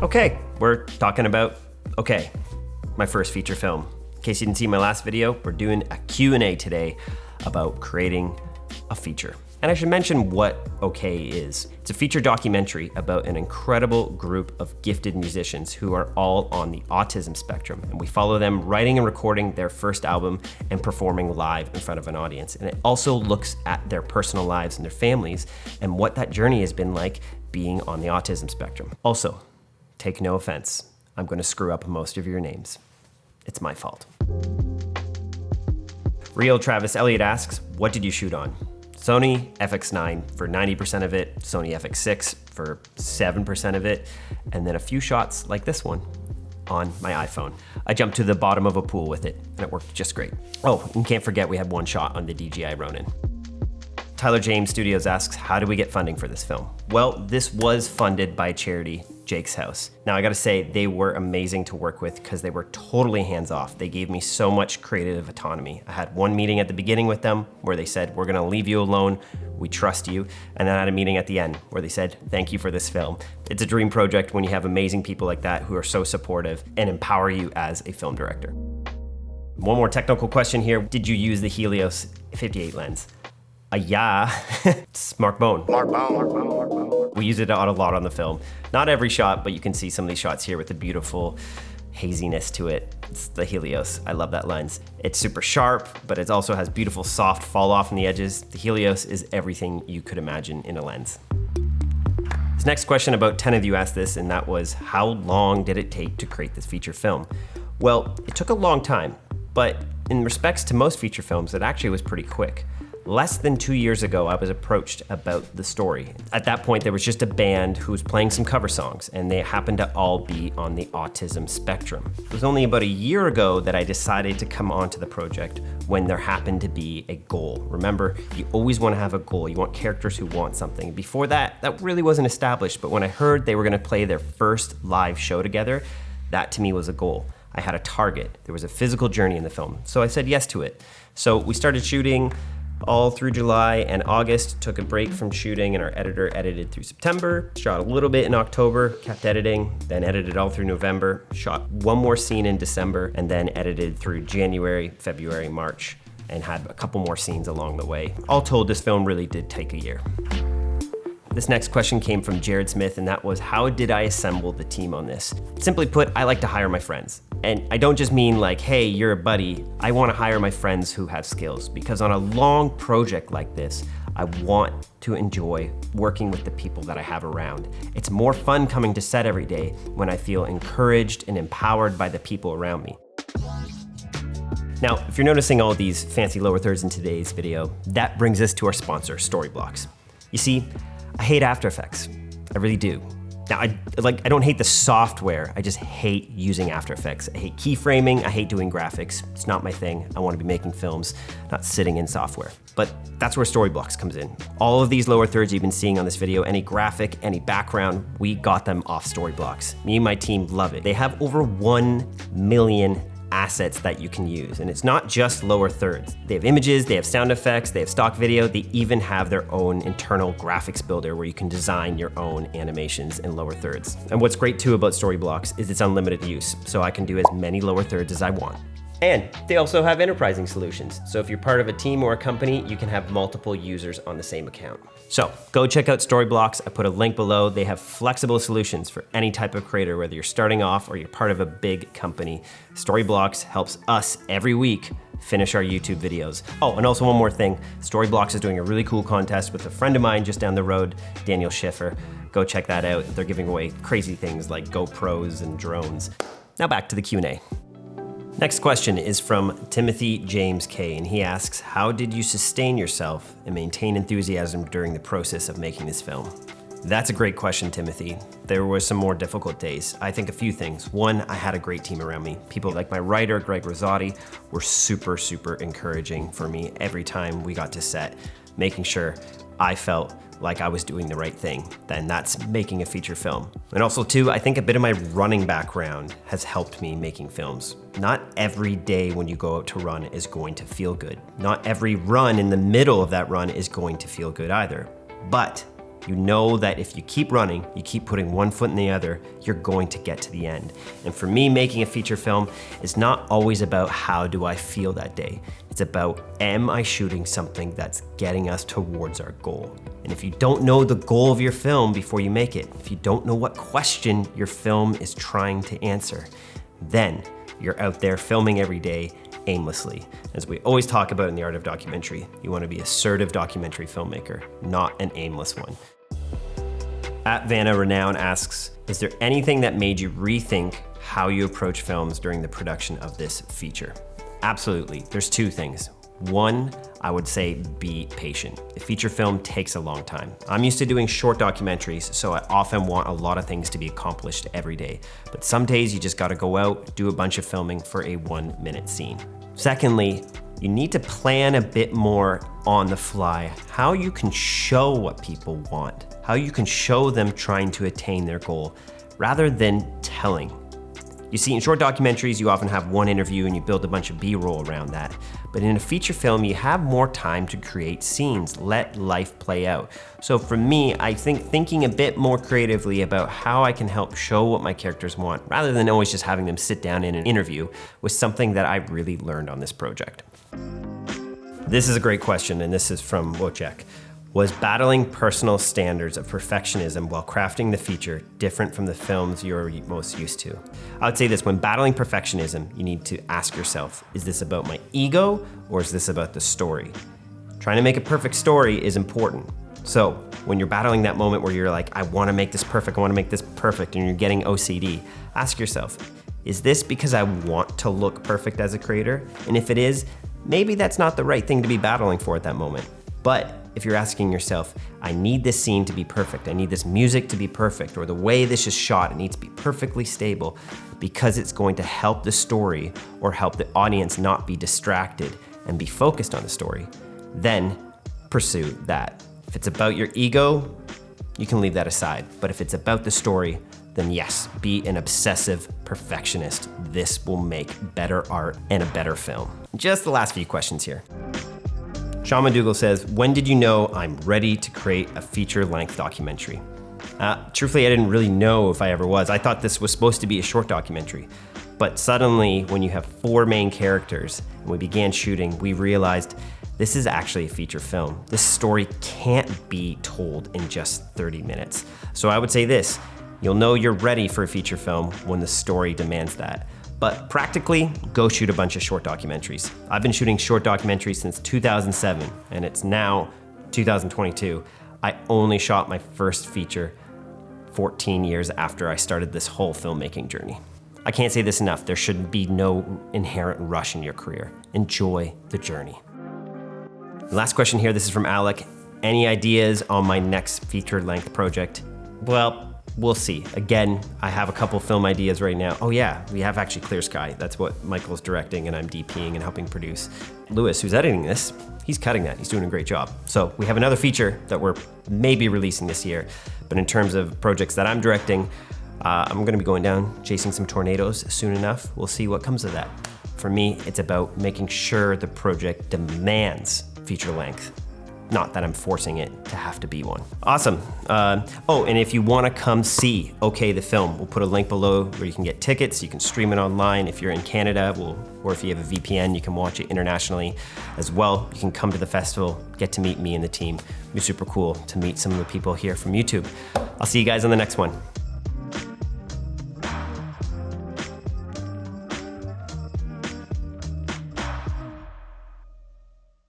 Okay, we're talking about Okay, my first feature film. In case you didn't see my last video, we're doing a Q&A today about creating a feature. And I should mention what Okay is. It's a feature documentary about an incredible group of gifted musicians who are all on the autism spectrum. And we follow them writing and recording their first album and performing live in front of an audience. And it also looks at their personal lives and their families and what that journey has been like being on the autism spectrum. Also, take no offense. I'm gonna screw up most of your names. It's my fault. Real Travis Elliott asks, what did you shoot on? Sony FX9 for 90% of it, Sony FX6 for 7% of it, and then a few shots like this one on my iPhone. I jumped to the bottom of a pool with it, and it worked just great. Oh, and can't forget we had one shot on the DJI Ronin. Tyler James Studios asks, how do we get funding for this film? Well, this was funded by charity Jake's House. Now I gotta say, they were amazing to work with because they were totally hands-off. They gave me so much creative autonomy. I had one meeting at the beginning with them where they said, we're gonna leave you alone, we trust you. And then I had a meeting at the end where they said, thank you for this film. It's a dream project when you have amazing people like that who are so supportive and empower you as a film director. One more technical question here. Did you use the Helios 58 lens? Yeah, it's Mark Bone. Mark Bone. We use it a lot on the film. Not every shot, but you can see some of these shots here with the beautiful haziness to it. It's the Helios. I love that lens. It's super sharp, but it also has beautiful soft fall off on the edges. The Helios is everything you could imagine in a lens. This next question, about 10 of you asked this, and that was, how long did it take to create this feature film? Well, it took a long time, but in respects to most feature films, it actually was pretty quick. Less than 2 years ago, I was approached about the story. At that point, there was just a band who was playing some cover songs, and they happened to all be on the autism spectrum. It was only about a year ago that I decided to come onto the project when there happened to be a goal. Remember, you always want to have a goal. You want characters who want something. Before that, that really wasn't established, but when I heard they were gonna play their first live show together, that to me was a goal. I had a target. There was a physical journey in the film, so I said yes to it. So we started shooting all through July and August, took a break from shooting, and our editor edited through September, shot a little bit in October, kept editing, then edited all through November, shot one more scene in December, and then edited through January, February, March, and had a couple more scenes along the way. All told, this film really did take a year. This next question came from Jared Smith, and that was, how did I assemble the team on this? Simply put, I like to hire my friends. And I don't just mean like, hey, you're a buddy. I want to hire my friends who have skills, because on a long project like this, I want to enjoy working with the people that I have around. It's more fun coming to set every day when I feel encouraged and empowered by the people around me. Now, if you're noticing all these fancy lower thirds in today's video, that brings us to our sponsor, Storyblocks. You see, I hate After Effects. I really do. Now, I don't hate the software, I just hate using After Effects. I hate keyframing, I hate doing graphics. It's not my thing. I want to be making films, not sitting in software. But that's where Storyblocks comes in. All of these lower thirds you've been seeing on this video, any graphic, any background, we got them off Storyblocks. Me and my team love it. They have over 1 million assets that you can use. And it's not just lower thirds. They have images, they have sound effects, they have stock video, they even have their own internal graphics builder where you can design your own animations in lower thirds. And what's great too about Storyblocks is it's unlimited use, so I can do as many lower thirds as I want. And they also have enterprising solutions. So if you're part of a team or a company, you can have multiple users on the same account. So go check out Storyblocks. I put a link below. They have flexible solutions for any type of creator, whether you're starting off or you're part of a big company. Storyblocks helps us every week finish our YouTube videos. Oh, and also one more thing. Storyblocks is doing a really cool contest with a friend of mine just down the road, Daniel Schiffer. Go check that out. They're giving away crazy things like GoPros and drones. Now back to the Q&A. Next question is from Timothy James K, and he asks, how did you sustain yourself and maintain enthusiasm during the process of making this film? That's a great question, Timothy. There were some more difficult days. I think a few things. One, I had a great team around me. People like my writer, Greg Rosati, were super encouraging for me every time we got to set, making sure I felt like I was doing the right thing. Then that's making a feature film. And also too, I think a bit of my running background has helped me making films. Not every day when you go out to run is going to feel good. Not every run in the middle of that run is going to feel good either. But You know that if you keep running, you keep putting one foot in the other, you're going to get to the end. And for me, making a feature film is not always about how do I feel that day. It's about, am I shooting something that's getting us towards our goal? And if you don't know the goal of your film before you make it, if you don't know what question your film is trying to answer, then you're out there filming every day aimlessly. As we always talk about in the art of documentary, you want to be an assertive documentary filmmaker, not an aimless one. At Vanna Renown asks, is there anything that made you rethink how you approach films during the production of this feature? Absolutely, there's two things. One, I would say be patient. A feature film takes a long time. I'm used to doing short documentaries, so I often want a lot of things to be accomplished every day. But some days you just gotta go out, do a bunch of filming for a 1-minute scene. Secondly, you need to plan a bit more on the fly how you can show what people want, how you can show them trying to attain their goal, rather than telling. You see, in short documentaries, you often have one interview and you build a bunch of B-roll around that. But in a feature film, you have more time to create scenes, let life play out. So for me, I think thinking a bit more creatively about how I can help show what my characters want, rather than always just having them sit down in an interview, was something that I really learned on this project. This is a great question, and this is from Wojciech. Was battling personal standards of perfectionism while crafting the feature different from the films you're most used to? I would say this, when battling perfectionism, you need to ask yourself, is this about my ego or is this about the story? Trying to make a perfect story is important. So when you're battling that moment where you're like, I wanna make this perfect, I wanna make this perfect, and you're getting OCD, ask yourself, is this because I want to look perfect as a creator? And if it is, maybe that's not the right thing to be battling for at that moment. But if you're asking yourself, I need this scene to be perfect, I need this music to be perfect, or the way this is shot, it needs to be perfectly stable because it's going to help the story or help the audience not be distracted and be focused on the story, then pursue that. If it's about your ego, you can leave that aside. But if it's about the story, then yes, be an obsessive perfectionist. This will make better art and a better film. Just the last few questions here. Shaman Dougal says, when did you know I'm ready to create a feature-length documentary? Truthfully, I didn't really know if I ever was. I thought this was supposed to be a short documentary. But suddenly, when you have 4 main characters and we began shooting, we realized this is actually a feature film. This story can't be told in just 30 minutes. So I would say this, you'll know you're ready for a feature film when the story demands that. But practically, go shoot a bunch of short documentaries. I've been shooting short documentaries since 2007, and it's now 2022. I only shot my first feature 14 years after I started this whole filmmaking journey. I can't say this enough, there should be no inherent rush in your career. Enjoy the journey. Last question here, this is from Alec. Any ideas on my next feature-length project? Well, we'll see. Again, I have a couple film ideas right now. Oh yeah, we have actually Clear Sky. That's what Michael's directing and I'm DPing and helping produce. Lewis, who's editing this, he's cutting that. He's doing a great job. So we have another feature that we're maybe releasing this year. But in terms of projects that I'm directing, I'm gonna be going down, chasing some tornadoes soon enough. We'll see what comes of that. For me, it's about making sure the project demands feature length. Not that I'm forcing it to have to be one. Awesome. Oh, and if you wanna come see OK the Film, we'll put a link below where you can get tickets, you can stream it online. If you're in Canada, or if you have a VPN, you can watch it internationally as well. You can come to the festival, get to meet me and the team. It'll be super cool to meet some of the people here from YouTube. I'll see you guys on the next one.